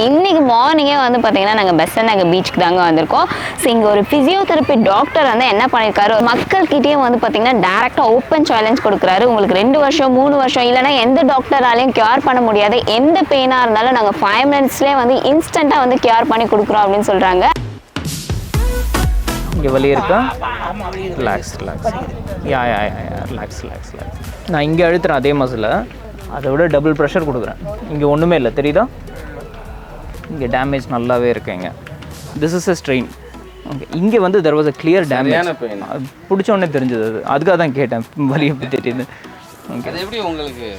இன்னைக்கு மார்னிங்கே வந்து பார்த்தீங்கன்னா நாங்கள் பெசன்ட் நகர் பீச்சுக்கு தாங்க வந்திருக்கோம். ஸோ இங்கே ஒரு ஃபிசியோதெரப்பி டாக்டர் வந்து என்ன பண்ணியிருக்காரு, மக்கள்கிட்டயே வந்து பார்த்தீங்கன்னா டேரெக்டாக ஓப்பன் சேலஞ்ச் கொடுக்குறாரு. உங்களுக்கு 2 வருஷம் 3 வருஷம் இல்லைனா எந்த டாக்டராலையும் கியூர் பண்ண முடியாது, எந்த பெயினாக இருந்தாலும் நாங்கள் 5 மினிட்ஸ்லேயே வந்து இன்ஸ்டண்ட்டாக வந்து கியூர் பண்ணி கொடுக்குறோம் அப்படின்னு சொல்கிறாங்க. இங்கே வலி இருக்கா? ரிலாக்ஸ் ரிலாக்ஸ் யா யா யா ரிலாக்ஸ் ரிலாக்ஸ் ரிலாக்ஸ். நான் இங்கே அழுத்துறேன் அதே மசில், அதை விட டபுள் ப்ரெஷர் கொடுக்குறேன். இங்கே ஒன்றுமே இல்லை, தெரியுதா? இங்கே டேமேஜ் நல்லாவே இருக்குங்க. This is a strain. Okay, இங்கே வந்து there was a clear damage. பிடிச்ச உடனே தெரிஞ்சது, அதுக்காக தான் கேட்டேன் வலி எப்படி தெரியுது. ஓகே, அது எப்படி உங்களுக்கு?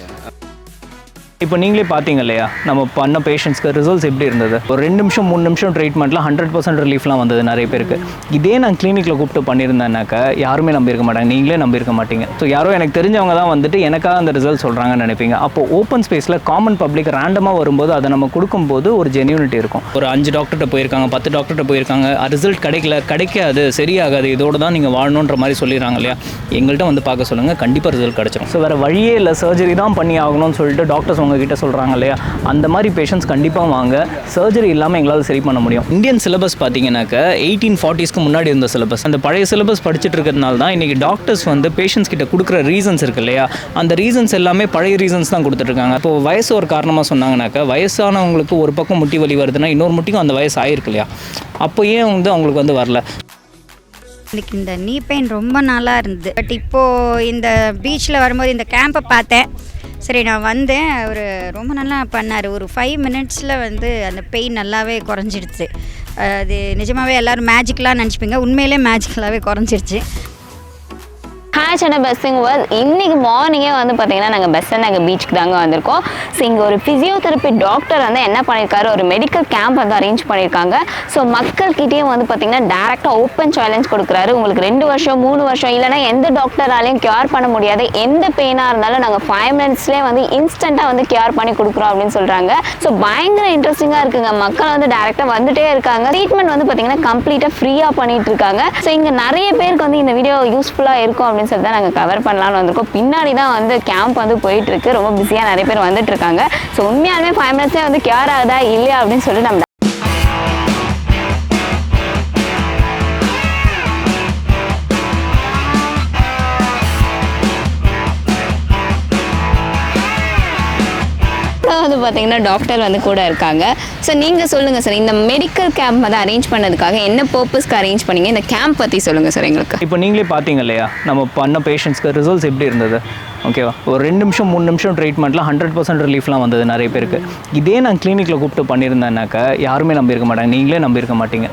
இப்போ நீங்களே பார்த்தீங்க இல்லையா நம்ம பண்ண பேஷண்ட்ஸ்க்கு ரிசல்ட்ஸ் எப்படி இருந்தது. ஒரு 2 நிமிஷம் 3 நிமிஷம் ட்ரீட்மெண்ட்டில் 100% ரிலீஃப்லாம் வந்தது நிறைய பேருக்கு. இதே நான் கிளினிக்கில் கூப்பிட்டு பண்ணியிருந்தேன்னாக்கா யாருமே நம்பியிருக்க மாட்டாங்க, நீங்களே நம்பியிருக்க மாட்டீங்க. ஸோ யாரோ எனக்கு தெரிஞ்சவங்க தான் வந்துட்டு எனக்காக அந்த ரிசல்ட் சொல்கிறாங்கன்னு நினைப்பீங்க. அப்போது ஓப்பன் ஸ்பேஸில் காமன் பப்ளிக் ரேண்டமாக வரும்போது அதை நம்ம கொடுக்கும்போது ஒரு ஜென்யூனிட்டி இருக்கும். ஒரு 5 டாக்டர்கிட்ட போயிருக்காங்க, 10 டாக்டர்கிட்ட போயிருக்காங்க, ரிசல்ட் கிடைக்காது, சரியாகாது, இதோடு தான் நீங்கள் வாழணுன்ற மாதிரி சொல்லிடுறாங்க இல்லையா. எங்கள்கிட்ட வந்து பார்க்க சொல்லுங்கள், கண்டிப்பாக ரிசல்ட் கிடச்சிடும். ஸோ வேறு வழியே இல்லை, சர்ஜரி தான் பண்ணி ஆகணும்னு சொல்லிட்டு டாக்டர்ஸ் உங்ககிட்ட சொல்கிறாங்க இல்லையா, அந்த மாதிரி பேஷண்ட்ஸ் கண்டிப்பாக வாங்க. சர்ஜரி இல்லாமல் எங்களால் சரி பண்ண முடியும். இந்தியன் சிலபஸ் பார்த்தீங்கன்னாக்கா 1840s முன்னாடி இருந்த சிலபஸ். அந்த பழைய சிலபஸ் படிச்சுட்டு இருக்கிறதுனால தான் இன்றைக்கி டாக்டர்ஸ் வந்து பேஷண்ட்ஸ் கிட்ட கொடுக்குற ரீசன்ஸ் இருக்கு இல்லையா, அந்த ரீசன்ஸ் எல்லாமே பழைய ரீசன்ஸ் தான் கொடுத்துட்ருக்காங்க. இப்போ வயசு ஒரு காரணமாக சொன்னாங்கன்னாக்கா, வயசானவங்களுக்கு ஒரு பக்கம் முட்டி வலி வருதுன்னா இன்னொரு முட்டிக்கும் அந்த வயசு ஆயிருக்கு இல்லையா, அப்போ ஏன் வந்து அவங்களுக்கு வந்து வரல. எனக்கு இந்த நீ பெயின் ரொம்ப நாளாக இருந்தது. பட் இப்போது இந்த பீச்சில் வரும்போது இந்த கேம்பை பார்த்தேன். சரி, நான் வந்தேன். அவர் ரொம்ப நல்லா பண்ணார். ஒரு 5 மினிட்ஸில் வந்து அந்த பெயின் நல்லாவே குறைஞ்சிடுச்சு. அது நிஜமாகவே எல்லோரும் மேஜிக்கலாக நினச்சிப்பீங்க, உண்மையிலே மேஜிக்கலாகவே குறைஞ்சிருச்சு. Hi Chennai buzzing world. இன்னைக்கு மார்னிங்கே வந்து பார்த்தீங்கன்னா நாங்கள் பெசன்ட் நகர் பீச்சுக்கு தாங்க வந்திருக்கோம். ஸோ இங்கே ஒரு ஃபிசியோதெரப்பி டாக்டர் வந்து என்ன பண்ணியிருக்காரு, ஒரு மெடிக்கல் கேம்ப் வந்து அரேஞ்ச் பண்ணியிருக்காங்க. ஸோ மக்கள்கிட்டயே வந்து பார்த்தீங்கன்னா டேரெக்டாக ஓப்பன் சேலஞ்ச் கொடுக்குறாரு. உங்களுக்கு 2 வருஷம் 3 வருஷம் இல்லைனா எந்த டாக்டராலையும் கியூர் பண்ண முடியாது, எந்த பெயினாக இருந்தாலும் நாங்கள் 5 மினிட்ஸ்லேயே வந்து இன்ஸ்டண்ட்டாக வந்து கியூர் பண்ணி கொடுக்குறோம் அப்படின்னு சொல்கிறாங்க. ஸோ பயங்கர இன்ட்ரெஸ்டிங்காக இருக்குங்க. மக்கள் வந்து டேரெக்டாக வந்துட்டே இருக்காங்க. ட்ரீட்மெண்ட் வந்து பார்த்தீங்கன்னா கம்ப்ளீட்டாக ஃப்ரீயாக பண்ணிட்டு இருக்காங்க. ஸோ இங்கே நிறைய பேருக்கு வந்து இந்த வீடியோ யூஸ்ஃபுல்லாக இருக்கும் அப்படின்னு சொல்லி தான் நாங்கள் கவர் பண்ணலாம்னு வந்திருக்கோம். பின்னாடி தான் வந்து கேம்ப் வந்து போயிட்டு இருக்கு, ரொம்ப பிஸியாக நிறைய பேர் வந்துட்டு இருக்காங்க. ஸோ உண்மையாலுமே 5 மினிட்ஸ்லேயே வந்து கியூர் ஆகுதா இல்லையா அப்படின்னு சொல்லிட்டு நம்ம வந்து பார்த்தீங்கன்னா டாக்டர் வந்து கூட இருக்காங்க. ஸோ நீங்கள் சொல்லுங்கள் சார், இந்த மெடிக்கல் கேம்ப் வந்து அரேஞ்ச் பண்ணதுக்காக என்ன பர்பஸ்க்கு அரேஞ்ச் பண்ணீங்க, இந்த கேம்ப் பற்றி சொல்லுங்கள் சார் எங்களுக்கு. இப்போ நீங்களே பார்த்தீங்க இல்லையா நம்ம பண்ண பேஷண்ட்ஸ்க்கு ரிசல்ட்ஸ் எப்படி இருந்தது. ஓகேவா, ஒரு 2 நிமிஷம் 3 நிமிஷம் ட்ரீட்மெண்ட்டில் 100% ரிலீஃப்லாம் வந்தது நிறைய பேருக்கு. இதே நான் கிளினிக்கில் கூப்பிட்டு பண்ணியிருந்தேன்னாக்கா யாருமே நம்பியிருக்க மாட்டாங்க, நீங்களே நம்பியிருக்க மாட்டீங்க.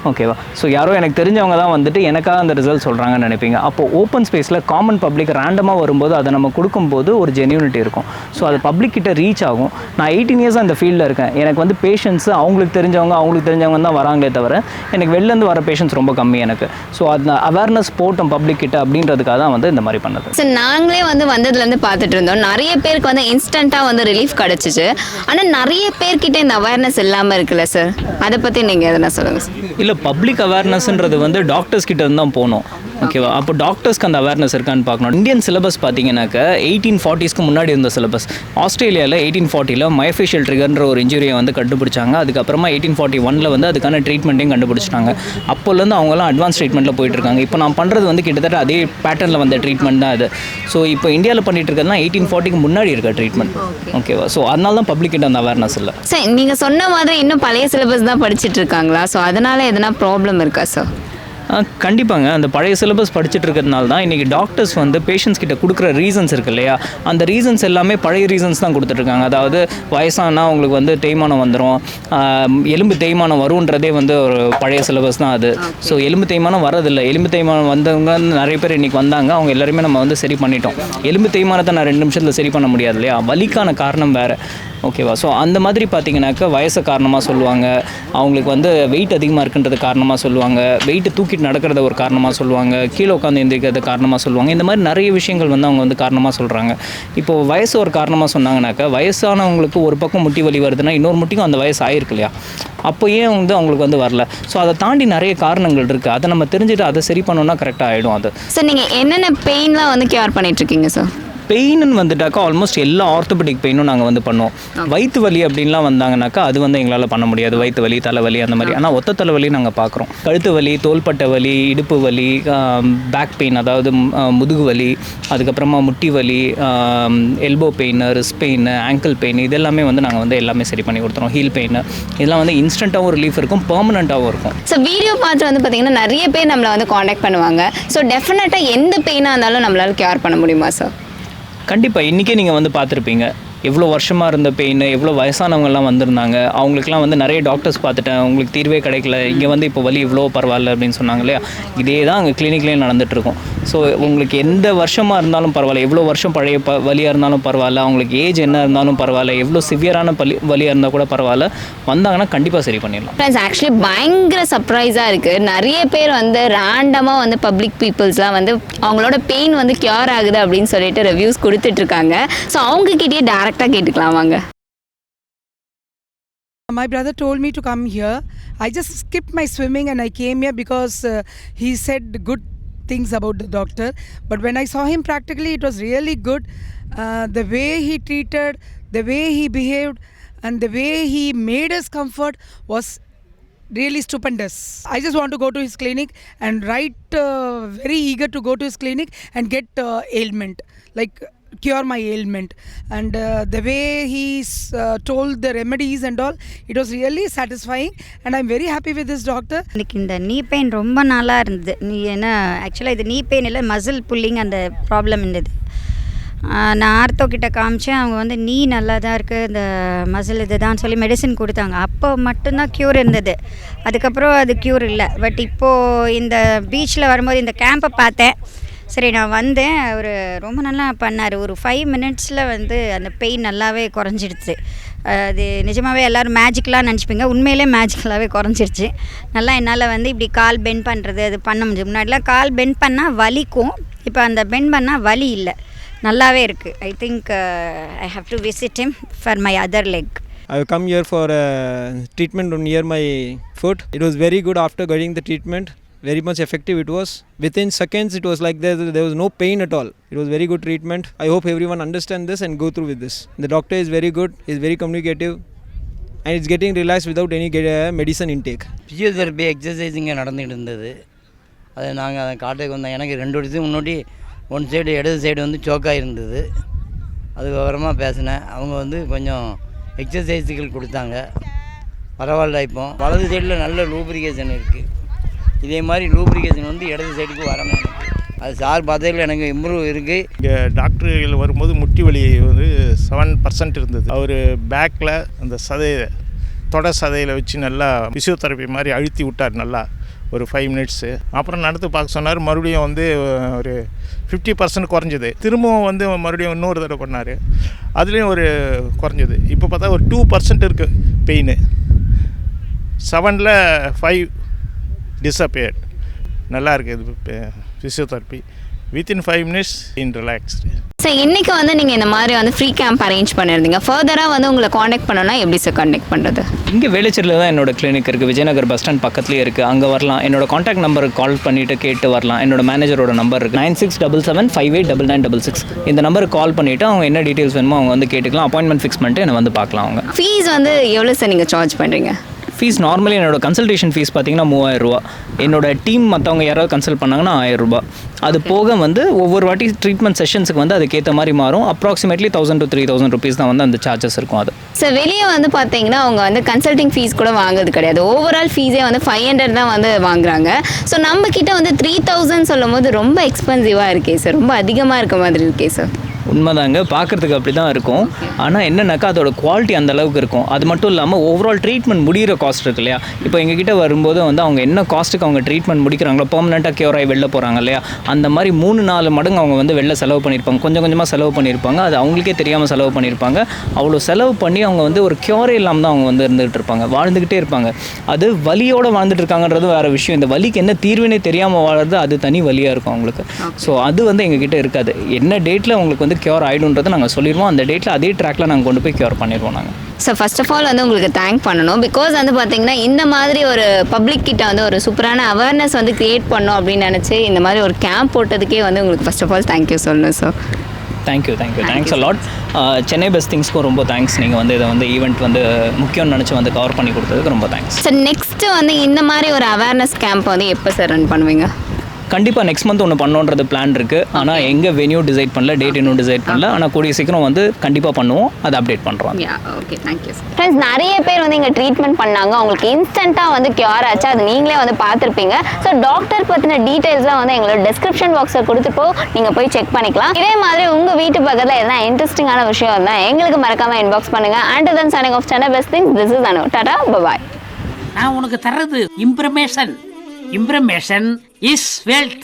ஓகேவா, ஸோ யாரோ எனக்கு தெரிஞ்சவங்க தான் வந்துட்டு எனக்காக அந்த ரிசல்ட் சொல்கிறாங்கன்னு நினைப்பீங்க. அப்போது ஓப்பன் ஸ்பேஸில் காமன் பப்ளிக் ரேண்டமாக வரும்போது அதை நம்ம கொடுக்கும்போது ஒரு ஜென்யூனிட்டி இருக்கும். ஸோ அது பப்ளிக் கிட்ட ரீச் ஆகும். நான் 18 இயர்ஸாக அந்த ஃபீல்டில் இருக்கேன். எனக்கு வந்து பேஷண்ட்ஸ் அவங்களுக்கு தெரிஞ்சவங்க தான் வராங்களே தவிர எனக்கு வெளிலேருந்து வர பேஷண்ட்ஸ் ரொம்ப கம்மி எனக்கு. ஸோ அந்த அவேர்னஸ் போட்டோம் பப்ளிக் கிட்ட அப்படின்றதுக்காக தான் வந்து இந்த மாதிரி பண்ணது. சார் நாங்களே வந்து வந்ததுலேருந்து பார்த்துட்டு இருந்தோம், நிறைய பேருக்கு வந்து இன்ஸ்டண்ட்டாக வந்து ரிலீஃப் கிடச்சிச்சு. ஆனால் நிறைய பேர்கிட்ட இந்த அவேர்னஸ் இல்லாமல் இருக்குல்ல சார், அதை பற்றி நீங்கள் எதனா சொல்லுங்கள் சார். இல்லை, பப்ளிக் அவேர்னஸ்ன்றது வந்து டாக்டர்ஸ் கிட்ட இருந்து தான் போகணும். ஓகேவா, அப்போ டாக்டர்ஸ்க்கு அந்த அவேர்னஸ் இருக்கான்னு பார்க்கணும். இந்தியன் சிலபஸ் பார்த்தீங்கன்னாக்கா 1840s முன்னாடி இருந்த சிலபஸ். ஆஸ்திரேலியாவில் 1840 மயோஃபேஷியல் ட்ரிகர்ன்ற ஒரு இன்ஜுரியை வந்து கண்டுபிடிச்சாங்க. அதுக்கப்புறமா 1841 வந்து அதுக்கான ட்ரீட்மெண்ட்டையும் கண்டுபிடிச்சிட்டாங்க. அப்போலேருந்து அவங்களாம் அட்வான்ஸ் ட்ரீட்மெண்ட்டில் போயிட்டு இருக்காங்க. இப்போ நான் பண்ணுறது வந்து கிட்டத்தட்ட அதே பேட்டர்னில் வந்த ட்ரீட்மெண்ட் தான் அது. ஸோ இப்போ இந்தியாவில் பண்ணிட்டு இருக்கிறதுனா 1840 முன்னாடி இருக்க ட்ரீட்மெண்ட். ஓகேவா, ஸோ அதனால தான் பப்ளிக் கிட்ட அந்த அவேர்னஸ் இல்லை. சார் நீங்கள் சொன்ன மாதிரி இன்னும் பழைய சிலபஸ் தான் படிச்சுட்டு இருக்காங்களா? ஸோ அதனால் எதனா ப்ராப்ளம் இருக்கா சார்? கண்டிப்பாங்க, அந்த பழைய சிலபஸ் படிச்சுட்டு இருக்கிறதுனால தான் இன்றைக்கி டாக்டர்ஸ் வந்து பேஷண்ட்ஸ் கிட்ட கொடுக்குற ரீசன்ஸ் இருக்கு இல்லையா, அந்த ரீசன்ஸ் எல்லாமே பழைய ரீசன்ஸ் தான் கொடுத்துட்ருக்காங்க. அதாவது வயசானா அவங்களுக்கு வந்து தேய்மானம் வந்துடும், எலும்பு தேய்மானம் வரும்ன்றதே வந்து ஒரு பழைய சிலபஸ் தான் அது. ஸோ எலும்பு தேய்மானம் வரதில்லை. எலும்பு தேய்மானம் வந்தவங்க நிறைய பேர் இன்றைக்கி வந்தாங்க, அவங்க எல்லாருமே நம்ம வந்து சரி பண்ணிட்டோம். எலும்பு தேய்மானத்தை நான் 2 நிமிஷத்தில் சரி பண்ண முடியாது இல்லையா, வலிக்கான காரணம் வேறு. ஓகேவா, ஸோ அந்த மாதிரி பார்த்தீங்கன்னாக்கா வயசை காரணமாக சொல்லுவாங்க, அவங்களுக்கு வந்து வெயிட் அதிகமாக இருக்குன்றது காரணமாக சொல்லுவாங்க, வெயிட்டு தூக்கிட்டு நடக்கிறத ஒரு காரணமாக சொல்லுவாங்க, கீழே உட்காந்து எந்திரிக்கிறது காரணமாக சொல்லுவாங்க. இந்த மாதிரி நிறைய விஷயங்கள் வந்து அவங்க வந்து காரணமாக சொல்கிறாங்க. இப்போது வயசு ஒரு காரணமாக சொன்னாங்கன்னாக்கா, வயசானவங்களுக்கு ஒரு பக்கம் முட்டி வலி வருதுன்னா இன்னொரு முட்டிக்கும் அந்த வயசு ஆயிருக்கு இல்லையா, அப்போ ஏன் வந்து அவங்களுக்கு வந்து வரல. ஸோ அதை தாண்டி நிறைய காரணங்கள் இருக்குது. அதை நம்ம தெரிஞ்சுட்டு அதை சரி பண்ணோன்னா கரெக்டாக ஆகிடும் அது. சார் நீங்கள் என்னென்ன பெயின்லாம் வந்து கியூர் பண்ணிகிட்ருக்கீங்க சார்? பெயின்னு வந்துட்டாக்கா ஆல்மோஸ்ட் எல்லா ஆர்த்தோபெடிக் பெயினும் நாங்கள் வந்து பண்ணுவோம். வயிற்று வலி அப்படின்லாம் வந்தாங்கனாக்கா அது வந்து எங்களால் பண்ண முடியாது. வயிற்று வலி, தலைவலி அந்த மாதிரி. ஆனால் ஒத்த தலைவலி நாங்கள் பார்க்குறோம். கழுத்து வலி, தோள்பட்டை வலி, இடுப்பு வலி, பேக் பெயின் அதாவது முதுகு வலி, அதுக்கப்புறமா முட்டி வலி, elbow pain, wrist pain, angle pain, இதெல்லாமே வந்து நாங்கள் வந்து எல்லாமே சரி பண்ணி கொடுத்துருவோம். ஹீல் பெயின் இதெல்லாம் வந்து இன்ஸ்டண்ட்டாகவும் ரிலீஃப் இருக்கும், பெர்மனண்ட்டாகவும் இருக்கும். ஸோ வீடியோ பார்த்து வந்து பார்த்தீங்கன்னா நிறைய பேர் நம்மளை வந்து காண்டாக்ட் பண்ணுவாங்க. ஸோ டெஃபினட்டாக எந்த பெயினாக இருந்தாலும் நம்மளால் கேர் பண்ண முடியுமா சார்? கண்டிப்பாக. இன்றைக்கே நீங்கள் வந்து பார்த்துருப்பீங்க எவ்வளோ வருஷமாக இருந்த பெயின், எவ்வளோ வயசானவங்கலாம் வந்திருந்தாங்க. அவங்களுக்குலாம் வந்து நிறைய டாக்டர்ஸ் பார்த்துட்டேன், உங்களுக்கு தீர்வே கிடைக்கல, இங்கே வந்து இப்போ வலி இவ்வளோ பரவாயில்ல அப்படின்னு சொன்னாங்க இல்லையா. இதே தான் அங்கே கிளினிக்லேயும் நடந்துகிட்ருக்கோம். ஸோ உங்களுக்கு எந்த வருஷமாக இருந்தாலும் பரவாயில்ல, எவ்வளோ வருஷம் பழைய வலியாக இருந்தாலும் பரவாயில்ல, அவங்களுக்கு ஏஜ் என்ன இருந்தாலும் பரவாயில்ல, எவ்வளோ சிவியரான வலியாக இருந்தால் கூட பரவாயில்ல, வந்தாங்கன்னா கண்டிப்பாக சரி பண்ணிடலாம். ஃப்ரெண்ட்ஸ் ஆக்சுவலி பயங்கர சர்ப்ரைஸாக இருக்குது. நிறைய பேர் வந்து ரேண்டமாக வந்து பப்ளிக் பீப்புள்ஸ்லாம் வந்து அவங்களோட பெயின் வந்து க்யூர் ஆகுது அப்படின்னு சொல்லிட்டு ரிவ்யூஸ் கொடுத்துட்ருக்காங்க. ஸோ அவங்கக்கிட்டே டேரெக்டாக கேட்டுக்கலாம் வாங்க. My brother told me to come here. I just skipped my swimming and I came here because he said good things about the doctor. But when I saw him practically, it was really good. The way he treated, the way he behaved, and the way he made us comfort was really stupendous. I just want to go to his clinic and very eager to go to his clinic and get ailment, like cure my ailment. And the way he told the remedies and all, it was really satisfying and I'm very happy with this doctor. எனக்கு இந்த நீ pain ரொம்ப நாளாக இருந்தது. ஏன்னா ஆக்சுவலாக இது நீ பெயின் இல்லை, மசில் புல்லிங் அந்த ப்ராப்ளம் இருந்தது. நான் ஆர்த்தோ கிட்ட காமிச்சேன். அவங்க வந்து நீ நல்லா தான் இருக்குது, இந்த மசில் இது தான் சொல்லி மெடிசின் கொடுத்தாங்க. அப்போ மட்டும்தான் க்யூர் இருந்தது, அதுக்கப்புறம் அது க்யூர் இல்லை. பட் இப்போது இந்த பீச்சில் வரும்போது இந்த கேம்பை பார்த்தேன். சரி நான் வந்தேன், அவர் ரொம்ப நல்லா பண்ணார். ஒரு 5 மினிட்ஸில் வந்து அந்த பெயின் நல்லாவே குறைஞ்சிடுச்சு. அது நிஜமாகவே எல்லோரும் மேஜிக்கலாக நினச்சிப்பீங்க, உண்மையிலே மேஜிக்கலாகவே குறைஞ்சிருச்சு. நல்லா என்னால் வந்து இப்படி கால் பெண்ட் பண்ணுறது அது பண்ண முடியும். முன்னாடிலாம் கால் பெண்ட் பண்ணால் வலிக்கும், இப்போ அந்த பெண்ட் பண்ணால் வலி இல்லை, நல்லாவே இருக்குது. I think I have to visit him for my other leg. I have come here for treatment near my foot. It was very good after getting the treatment. Very much effective it was. Within seconds it was like there was no pain at all. It was very good treatment. I hope everyone understand this and go through with this. The doctor is very good, is very communicative and it's getting relaxed without any medicine intake. Physiotherapy எக்ஸசைஸிங்க நடந்துகிட்டு இருந்தது. அது நாங்கள் அதை காட்டுக்கு வந்தோம். எனக்கு 2 வருஷத்துக்கு முன்னாடி ஒன் சைடு இடது சைடு வந்து சோக்காக இருந்தது. அது விவரமாக பேசினேன். அவங்க வந்து கொஞ்சம் எக்ஸசைஸுகள் கொடுத்தாங்க, பரவாயில்ல. இப்போ வலது சைடில் நல்ல லூப்ரிகேஷன் இருக்குது. இதே மாதிரி லூப்ரிகேஷன் வந்து இடது சைடுக்கு வரணும். அது சார் பார்த்ததில் எனக்கு இம்ப்ரூவ் இருக்குது. இங்கே டாக்டர்கள் வரும்போது முட்டி வலி வந்து 7% இருந்தது. அவர் பேக்கில் அந்த சதையில் வச்சு நல்லா ஃபிசியோதெரப்பி மாதிரி அழுத்தி விட்டார் நல்லா ஒரு 5 மினிட்ஸு. அப்புறம் நடத்து பார்க்க சொன்னார். மறுபடியும் வந்து ஒரு 50% குறைஞ்சது. திரும்பவும் வந்து மறுபடியும் இன்னொரு தடவை பண்ணார், அதுலேயும் ஒரு குறைஞ்சது. இப்போ பார்த்தா ஒரு 2% இருக்குது பெயின். 7ல் 5 disappeared. நல்லா இருக்குது இது ஃபிசியோதெரப்பி. வித்தின் 5 மினிட்ஸ் இன் ரிலாக்ஸ்டு. ஸோ இன்றைக்கி வந்து நீங்கள் இந்த மாதிரி வந்து ஃப்ரீ கேம்ப் அரேஞ்ச் பண்ணியிருந்தீங்க. ஃபர்தராக வந்து உங்களை காண்டாக்ட் பண்ணணும்னா எப்படி சார் காண்டாக்ட் பண்ணுறது? இங்கே வேளச்சேரியில் தான் என்னோட கிளினிக் இருக்குது. விஜயநகர் பஸ் ஸ்டாண்ட் பக்கத்துலேயே இருக்குது. அங்கே வரலாம். என்னோட காண்டாக்ட் நம்பருக்கு கால் பண்ணிவிட்டு கேட்டு வரலாம். என்னோட மேனேஜரோட நம்பர் இருக்குது 9677589966. இந்த நம்பருக்கு கால் பண்ணிவிட்டு அவங்க என்ன டீட்டெயில்ஸ் வேணுமோ அவங்க வந்து கேட்டுக்கலாம். அப்பாயின்மெண்ட் ஃபிக்ஸ் பண்ணிட்டு என்னை வந்து பார்க்கலாம். அவங்க ஃபீஸ் வந்து எவ்வளோ சார் நீங்கள் சார்ஜ் பண்ணுறீங்க? ஃபீஸ் நார்மலி என்னோட கன்சல்டேஷன் ஃபீஸ் பார்த்தீங்கன்னா 3000 ரூபா. என்னோட டீம் மற்றவங்க யாராவது கன்சல்ட் பண்ணாங்கன்னா 1000 ரூபா. அது போக வந்து ஒவ்வொரு வாட்டி ட்ரீட்மெண்ட் செஷன்ஸுக்கு வந்து அதுக்கேற்ற மாதிரி மாறும். அப்ராக்சிமேட்லி 1000 to 3000 ருபீஸ் தான் வந்து அந்த சார்ஜஸ் இருக்கும். அது ஸோ வெளியே வந்து பார்த்தீங்கன்னா அவங்க வந்து கன்சல்டிங் ஃபீஸ் கூட வாங்குறது கிடையாது. ஓவரால் ஃபீஸே வந்து 500 தான் வந்து வாங்குறாங்க. ஸோ நம்மக்கிட்ட வந்து 3000 சொல்லும் போது ரொம்ப எக்ஸ்பென்சிவாக இருக்கே சார், ரொம்ப அதிகமாக இருக்க மாதிரி இருக்கே சார். உண்மைதாங்க, பார்க்குறதுக்கு அப்படி தான் இருக்கும். ஆனால் என்னென்னாக்கா அதோட குவாலிட்டி அந்த அளவுக்கு இருக்கும். அது மட்டும் இல்லாமல் ஓவரால் ட்ரீட்மெண்ட் முடிகிற காஸ்ட் இருக்கு இல்லையா. இப்போ எங்ககிட்ட வரும்போது வந்து அவங்க என்ன காஸ்ட்டுக்கு அவங்க ட்ரீட்மெண்ட் முடிக்கிறாங்களோ, பெர்மனெண்ட்டாக க்யூர் ஆகி வெளில போகிறாங்க இல்லையா, அந்த மாதிரி 3-4 மடங்கு அவங்க வந்து வெளில செலவு பண்ணியிருப்பாங்க. கொஞ்சம் கொஞ்சமாக செலவு பண்ணியிருப்பாங்க. அது அவங்களுக்கே தெரியாமல் செலவு பண்ணியிருப்பாங்க. அவ்வளோ செலவு பண்ணி அவங்க வந்து ஒரு க்யூரே இல்லாமல் தான் அவங்க வந்து இருந்துகிட்டு இருப்பாங்க, வாழ்ந்துக்கிட்டே இருப்பாங்க. அது வலியோடு வாழ்ந்துட்டு இருக்காங்கன்றது வேறு விஷயம். இந்த வலிக்கு என்ன தீர்வுனே தெரியாமல் வாழ்றது அது தனி வலியாக இருக்கும் அவங்களுக்கு. ஸோ அது வந்து எங்ககிட்ட இருக்காது. என்ன டேட்டில் அவங்களுக்கு வந்து க்யூர் ஆகிடும்ன்றதை நாங்கள் சொல்லிடுவோம். அந்த டேட்டில் அதே ட்ராக்கில் நாங்கள் கொண்டு போய் க்யூர் பண்ணிடுவோம் நாங்கள். ஸோ ஃபர்ஸ்ட் ஆஃப் ஆல் வந்து உங்களுக்கு தேங்க் பண்ணணும். பிகாஸ் வந்து பார்த்தீங்கன்னா இந்த மாதிரி ஒரு பப்ளிக் கிட்ட வந்து ஒரு சூப்பரான அவேர்னஸ் வந்து க்ரியேட் பண்ணோம் அப்படின்னு நினச்சி இந்த மாதிரி ஒரு கேம்ப் போட்டதுக்கே வந்து உங்களுக்கு ஃபர்ஸ்ட் ஆஃப் ஆல் தேங்க்யூ சொல்லணும் sir. Thank you thanks a lot. Chennai best திங்ஸ்க்கும் ரொம்ப தேங்க்ஸ். நீங்கள் வந்து இதை வந்து ஈவெண்ட் வந்து முக்கியம்னு நினச்சி வந்து கவர் பண்ணி கொடுத்ததுக்கு ரொம்ப தேங்க்ஸ். சார் நெக்ஸ்ட்டு வந்து இந்த மாதிரி ஒரு அவேர்னஸ் கேம்ப் வந்து எப்போ சார் ரன் பண்ணுவீங்க? கண்டிப்பாக நெக்ஸ்ட் மந்த் ஒன்று பண்ணோன்றது பிளான் இருக்குது. ஆனால் எங்கே வென்யூ டிசைட் பண்ணல, டேட் இன்னும் டிசைட் பண்ணல. ஆனால் கூடிய சீக்கிரம் வந்து கண்டிப்பாக பண்ணுவோம், அதை அப்டேட் பண்ணுறோம். Okay thank you friends. நிறைய பேர் வந்து இங்கே ட்ரீட்மெண்ட் பண்ணாங்க, அவங்களுக்கு இன்ஸ்டண்ட்டாக வந்து கியூர் ஆச்சு. அது நீங்களே வந்து பார்த்துருப்பீங்க. ஸோ டாக்டர் பற்றின டீட்டெயில்ஸ்லாம் வந்து எங்களோட டிஸ்கிரிப்ஷன் பாக்ஸில் கொடுத்துப்போ நீங்கள் போய் செக் பண்ணிக்கலாம். இதே மாதிரி உங்கள் வீட்டு பக்கத்தில் எதனா இன்ட்ரெஸ்டிங்கான விஷயம் இருந்தால் எங்களுக்கு மறக்காமல் இன்பாக்ஸ் பண்ணுங்கள். And then signing off Chennai best things. This is Anu. Tata bye. நான் உனக்கு தர்றது இம்ப்ரமேஷன் இஸ் வெல்த்.